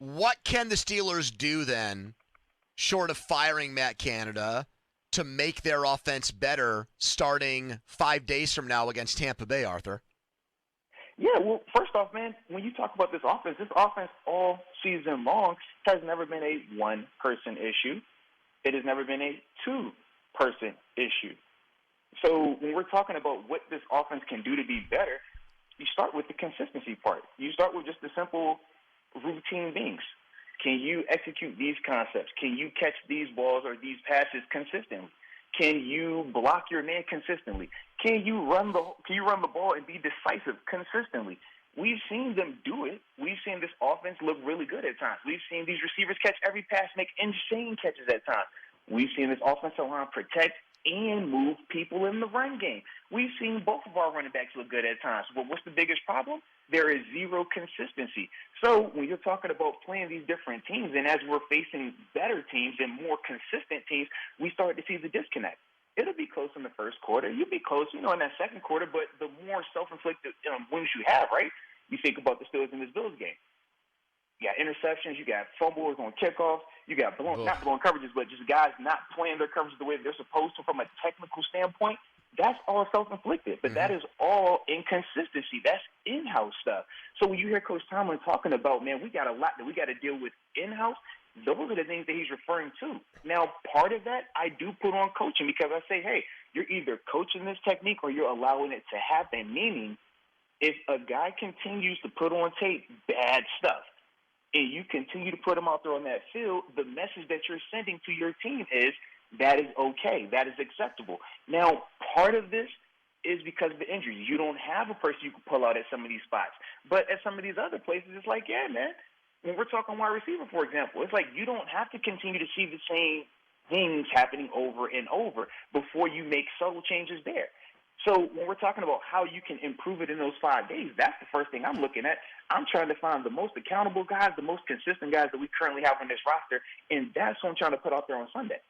What can the Steelers do then, short of firing Matt Canada, to make their offense better starting 5 days from now against Tampa Bay, Arthur? Yeah, well, first off, man, when you talk about this offense all season long has never been a one-person issue. It has never been a two-person issue. So when we're talking about what this offense can do to be better, you start with the consistency part. You start with just the simple routine things. Can you execute these concepts? Can you catch these balls or these passes consistently? Can you block your man consistently? Can you run the ball and be decisive consistently? We've seen them do it. We've seen this offense look really good at times. We've seen these receivers catch every pass, make insane catches at times. We've seen this offensive line protect and move people in the run game. We've seen both of our running backs look good at times. But what's the biggest problem? There is zero consistency. So when you're talking about playing these different teams, and as we're facing better teams and more consistent teams, we start to see the disconnect. It'll be close in the first quarter. You'll be close, in that second quarter, but the more self-inflicted wins you have, right? You think about the Steelers in this Bills game. You got interceptions, you got fumbles on kickoffs, you got not blown coverages, but just guys not playing their coverages the way they're supposed to from a technical standpoint. That's all self-inflicted, but that is all inconsistency. That's in-house stuff. So when you hear Coach Tomlin talking about, man, we got a lot that we got to deal with in-house, those are the things that he's referring to. Now, part of that I do put on coaching because I say, hey, you're either coaching this technique or you're allowing it to happen, meaning if a guy continues to put on tape bad stuff, and you continue to put them out there on that field, the message that you're sending to your team is that is okay. That is acceptable. Now, part of this is because of the injuries. You don't have a person you can pull out at some of these spots. But at some of these other places, it's like, yeah, man, when we're talking wide receiver, for example, it's like you don't have to continue to see the same things happening over and over before you make subtle changes there. So when we're talking about how you can improve it in those 5 days, that's the first thing I'm looking at. I'm trying to find the most accountable guys, the most consistent guys that we currently have on this roster, and that's what I'm trying to put out there on Sunday.